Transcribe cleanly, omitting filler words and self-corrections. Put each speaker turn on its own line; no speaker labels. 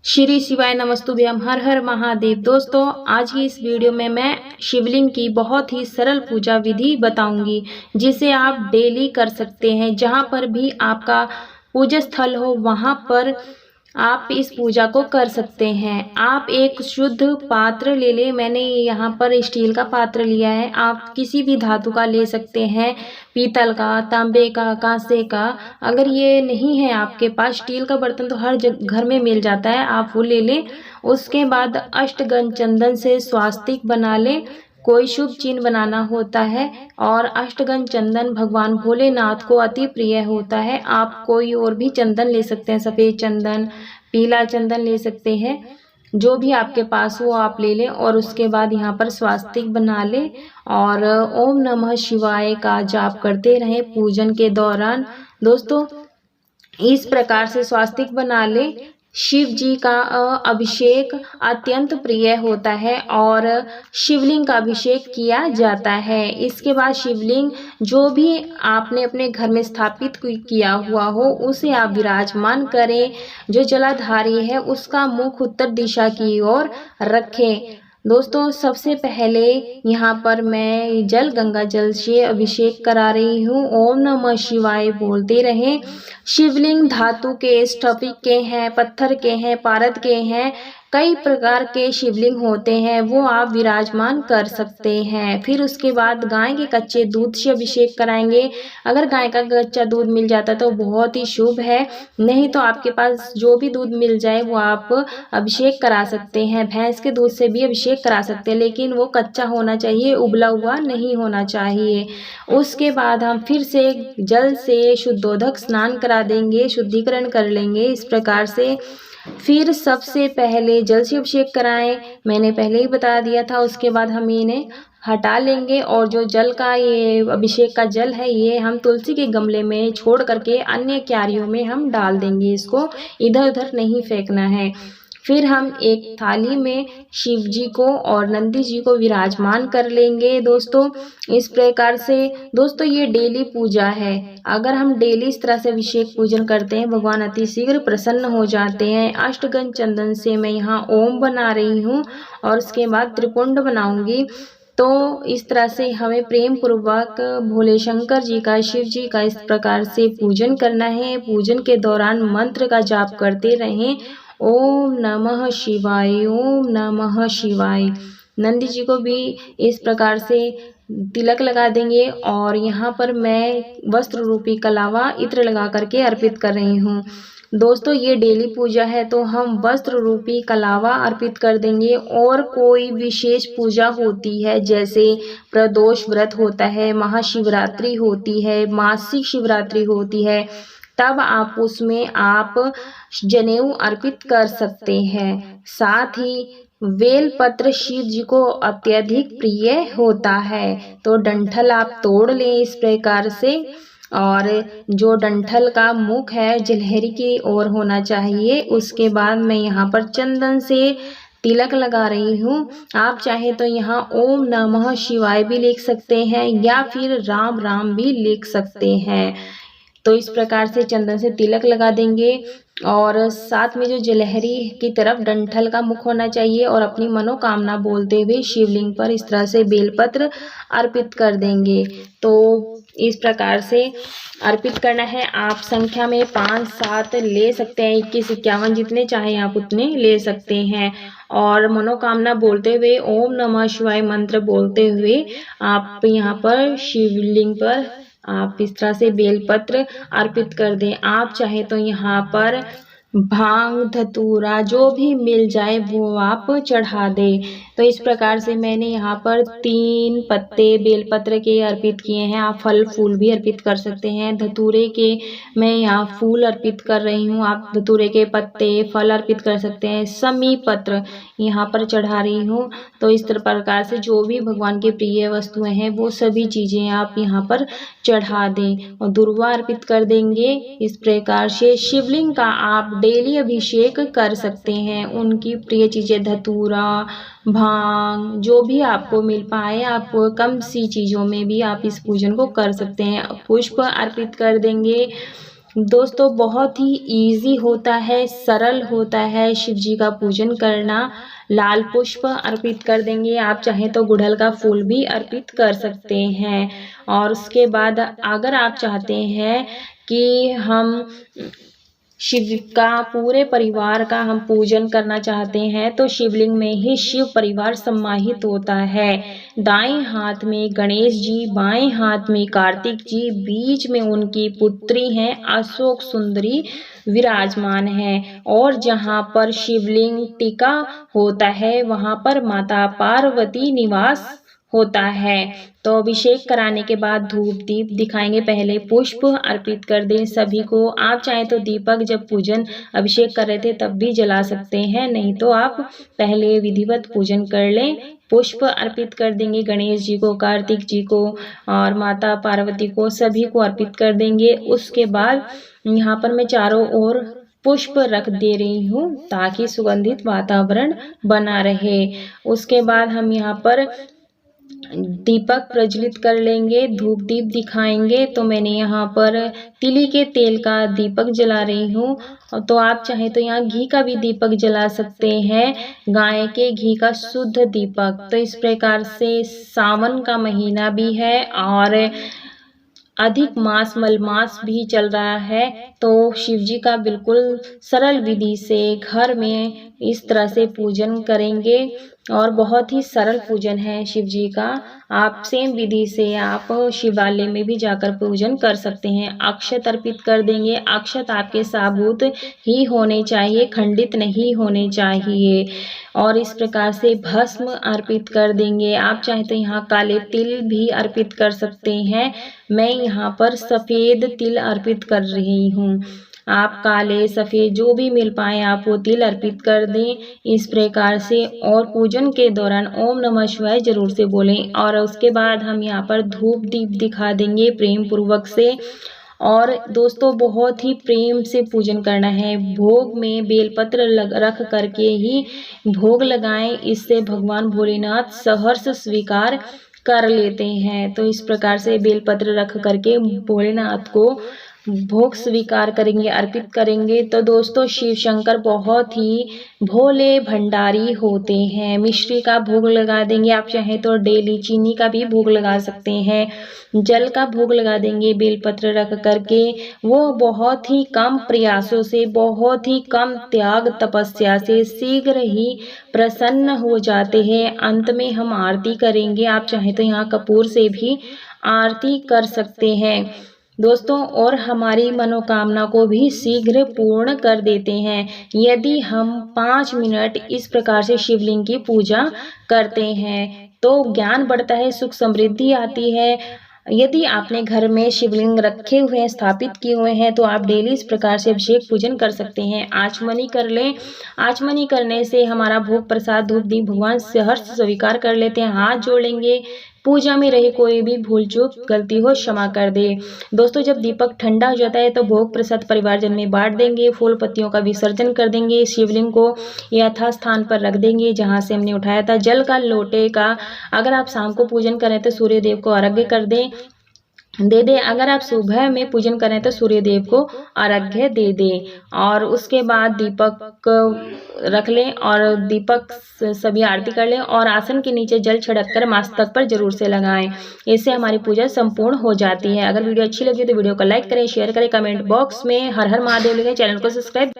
श्री शिवाय नमस्तुभ्यम, हर हर महादेव। दोस्तों, आज की इस वीडियो में मैं शिवलिंग की बहुत ही सरल पूजा विधि बताऊंगी, जिसे आप डेली कर सकते हैं। जहां पर भी आपका पूजा स्थल हो वहां पर आप इस पूजा को कर सकते हैं। आप एक शुद्ध पात्र ले लें। मैंने यहाँ पर स्टील का पात्र लिया है। आप किसी भी धातु का ले सकते हैं, पीतल का, तांबे का, कांसे का। अगर ये नहीं है आपके पास स्टील का बर्तन तो हर घर में मिल जाता है, आप वो ले लें। उसके बाद अष्टगंध चंदन से स्वास्तिक बना लें। कोई शुभ चिन्ह बनाना होता है और अष्टगंध चंदन भगवान भोलेनाथ को अति प्रिय होता है। आप कोई और भी चंदन ले सकते हैं, सफ़ेद चंदन, पीला चंदन ले सकते हैं। जो भी आपके पास हो आप ले लें और उसके बाद यहाँ पर स्वास्तिक बना लें और ओम नमः शिवाय का जाप करते रहें पूजन के दौरान। दोस्तों, इस प्रकार से स्वास्तिक बना लें। शिव जी का अभिषेक अत्यंत प्रिय होता है और शिवलिंग का अभिषेक किया जाता है। इसके बाद शिवलिंग जो भी आपने अपने घर में स्थापित किया हुआ हो उसे आप विराजमान करें। जो जलाधारी है उसका मुख उत्तर दिशा की ओर रखें। दोस्तों, सबसे पहले यहाँ पर मैं गंगा जल से अभिषेक करा रही हूँ। ओम नमः शिवाय बोलते रहें। शिवलिंग धातु के, स्फटिक के हैं, पत्थर के हैं, पारद के हैं, कई प्रकार के शिवलिंग होते हैं, वो आप विराजमान कर सकते हैं। फिर उसके बाद गाय के कच्चे दूध से अभिषेक कराएंगे। अगर गाय का कच्चा दूध मिल जाता तो बहुत ही शुभ है, नहीं तो आपके पास जो भी दूध मिल जाए वो आप अभिषेक करा सकते हैं। भैंस के दूध से भी अभिषेक करा सकते हैं, लेकिन वो कच्चा होना चाहिए, उबला हुआ नहीं होना चाहिए। उसके बाद हम फिर से जल से शुद्धोदक स्नान करा देंगे, शुद्धिकरण कर लेंगे इस प्रकार से। फिर सबसे पहले जल से अभिषेक कराएं, मैंने पहले ही बता दिया था। उसके बाद हम इन्हें हटा लेंगे और जो जल का ये अभिषेक का जल है ये हम तुलसी के गमले में छोड़ करके अन्य क्यारियों में हम डाल देंगे। इसको इधर उधर नहीं फेंकना है। फिर हम एक थाली में शिव जी को और नंदी जी को विराजमान कर लेंगे। दोस्तों, इस प्रकार से दोस्तों ये डेली पूजा है। अगर हम डेली इस तरह से अभिषेक पूजन करते हैं, भगवान अति शीघ्र प्रसन्न हो जाते हैं। अष्टगंध चंदन से मैं यहाँ ओम बना रही हूँ और उसके बाद त्रिपुंड बनाऊंगी। तो इस तरह से हमें प्रेम पूर्वक भोले शंकर जी का, शिव जी का इस प्रकार से पूजन करना है। पूजन के दौरान मंत्र का जाप करते रहें, ओम नमः शिवाय, ओम नमः शिवाय। नंदी जी को भी इस प्रकार से तिलक लगा देंगे और यहाँ पर मैं वस्त्र रूपी कलावा इत्र लगा करके अर्पित कर रही हूँ। दोस्तों, ये डेली पूजा है तो हम वस्त्र रूपी कलावा अर्पित कर देंगे। और कोई विशेष पूजा होती है, जैसे प्रदोष व्रत होता है, महाशिवरात्रि होती है, मासिक शिवरात्रि होती है, तब आप उसमें आप जनेऊ अर्पित कर सकते हैं। साथ ही बेलपत्र शिव जी को अत्यधिक प्रिय होता है, तो डंठल आप तोड़ लें इस प्रकार से। और जो डंठल का मुख है जलहरी की ओर होना चाहिए। उसके बाद मैं यहाँ पर चंदन से तिलक लगा रही हूँ। आप चाहे तो यहाँ ओम नमः शिवाय भी लिख सकते हैं या फिर राम राम भी लिख सकते हैं। तो इस प्रकार से चंदन से तिलक लगा देंगे और साथ में जो जलहरी की तरफ डंठल का मुख होना चाहिए और अपनी मनोकामना बोलते हुए शिवलिंग पर इस तरह से बेलपत्र अर्पित कर देंगे। तो इस प्रकार से अर्पित करना है। आप संख्या में 5-7 ले सकते हैं, 21-51 जितने चाहे आप उतने ले सकते हैं। और मनोकामना बोलते हुए ओम नमः शिवाय मंत्र बोलते हुए आप यहाँ पर शिवलिंग पर आप इस तरह से बेलपत्र अर्पित कर दें। आप चाहे तो यहाँ पर भांग, धतूरा जो भी मिल जाए वो आप चढ़ा दें। तो इस प्रकार से मैंने यहाँ पर 3 पत्ते बेलपत्र के अर्पित किए हैं। आप फल फूल भी अर्पित कर सकते हैं। धतूरे के मैं यहाँ फूल अर्पित कर रही हूँ, आप धतूरे के पत्ते फल अर्पित कर सकते हैं। समी पत्र यहाँ पर चढ़ा रही हूँ। तो इस प्रकार से जो भी भगवान की प्रिय वस्तुएं हैं वो सभी चीज़ें आप यहाँ पर चढ़ा दें और दुर्वा अर्पित कर देंगे। इस प्रकार से शिवलिंग का आप डेली अभिषेक कर सकते हैं। उनकी प्रिय चीज़ें धतूरा, भांग जो भी आपको मिल पाए, आप कम सी चीज़ों में भी आप इस पूजन को कर सकते हैं। पुष्प अर्पित कर देंगे। दोस्तों बहुत ही इजी होता है, सरल होता है शिव जी का पूजन करना। लाल पुष्प अर्पित कर देंगे, आप चाहें तो गुड़हल का फूल भी अर्पित कर सकते हैं। और उसके बाद अगर आप चाहते हैं कि हम शिव का पूरे परिवार का हम पूजन करना चाहते हैं तो शिवलिंग में ही शिव परिवार समाहित होता है। दाएं हाथ में गणेश जी, बाएं हाथ में कार्तिक जी, बीच में उनकी पुत्री हैं अशोक सुंदरी विराजमान है। और जहां पर शिवलिंग टिका होता है वहां पर माता पार्वती निवास होता है। तो अभिषेक कराने के बाद धूप दीप दिखाएंगे, पहले पुष्प अर्पित कर दें सभी को। आप चाहें तो दीपक जब पूजन अभिषेक कर रहे थे तब भी जला सकते हैं, नहीं तो आप पहले विधिवत पूजन कर लें। पुष्प अर्पित कर देंगे गणेश जी को, कार्तिक जी को और माता पार्वती को, सभी को अर्पित कर देंगे। उसके बाद यहाँ पर मैं चारों ओर पुष्प रख दे रही हूँ ताकि सुगंधित वातावरण बना रहे। उसके बाद हम यहाँ पर दीपक प्रज्वलित कर लेंगे, धूप दीप दिखाएंगे। तो मैंने यहाँ पर तिली के तेल का दीपक जला रही हूँ। तो आप चाहें तो यहाँ घी का भी दीपक जला सकते हैं, गाय के घी का शुद्ध दीपक। तो इस प्रकार से सावन का महीना भी है और अधिक मास मलमास भी चल रहा है, तो शिव जी का बिल्कुल सरल विधि से घर में इस तरह से पूजन करेंगे और बहुत ही सरल पूजन है शिव जी का। आप सेम विधि से आप शिवालय में भी जाकर पूजन कर सकते हैं। अक्षत अर्पित कर देंगे, अक्षत आपके साबुत ही होने चाहिए, खंडित नहीं होने चाहिए। और इस प्रकार से भस्म अर्पित कर देंगे। आप चाहे तो यहाँ काले तिल भी अर्पित कर सकते हैं, मैं यहाँ पर सफ़ेद तिल अर्पित कर रही हूँ। आप काले सफ़ेद जो भी मिल पाए आप वो तिल अर्पित कर दें इस प्रकार से। और पूजन के दौरान ओम नमः शिवाय जरूर से बोलें। और उसके बाद हम यहाँ पर धूप दीप दिखा देंगे प्रेम पूर्वक से। और दोस्तों बहुत ही प्रेम से पूजन करना है, भोग में बेलपत्र रख करके ही भोग लगाएं, इससे भगवान भोलेनाथ सहर्ष स्वीकार कर लेते हैं। तो इस प्रकार से बेलपत्र रख करके भोलेनाथ को भोग स्वीकार करेंगे, अर्पित करेंगे। तो दोस्तों शिव शंकर बहुत ही भोले भंडारी होते हैं। मिश्री का भोग लगा देंगे, आप चाहें तो डेली चीनी का भी भोग लगा सकते हैं, जल का भोग लगा देंगे बेलपत्र रख करके। वो बहुत ही कम प्रयासों से, बहुत ही कम त्याग तपस्या से शीघ्र ही प्रसन्न हो जाते हैं। अंत में हम आरती करेंगे, आप चाहें तो यहाँ कपूर से भी आरती कर सकते हैं दोस्तों। और हमारी मनोकामना को भी शीघ्र पूर्ण कर देते हैं यदि हम 5 मिनट इस प्रकार से शिवलिंग की पूजा करते हैं। तो ज्ञान बढ़ता है, सुख समृद्धि आती है। यदि आपने घर में शिवलिंग रखे हुए हैं, स्थापित किए हुए हैं, तो आप डेली इस प्रकार से अभिषेक पूजन कर सकते हैं। आचमनी कर लें, आचमनी करने से हमारा भोग प्रसाद धूप दीप भगवान से हर्ष स्वीकार कर लेते हैं। हाथ जोड़ लेंगे, पूजा में रही कोई भी भूल चूक गलती हो क्षमा कर दे। दोस्तों जब दीपक ठंडा हो जाता है तो भोग प्रसाद परिवारजन में बांट देंगे, फूल पत्तियों का विसर्जन कर देंगे, शिवलिंग को यथा स्थान पर रख देंगे जहां से हमने उठाया था। जल का लोटे का अगर आप शाम को पूजन करें तो सूर्य देव को अर्घ्य कर दे दे। अगर आप सुबह में पूजन करें तो सूर्य देव को अर्घ्य दे दें। और उसके बाद दीपक रख लें और दीपक सभी आरती कर लें और आसन के नीचे जल छिड़क कर मस्तक पर जरूर से लगाएं। इससे हमारी पूजा संपूर्ण हो जाती है। अगर वीडियो अच्छी लगी तो वीडियो को लाइक करें, शेयर करें, कमेंट बॉक्स में हर हर महादेव लिखें, चैनल को सब्सक्राइब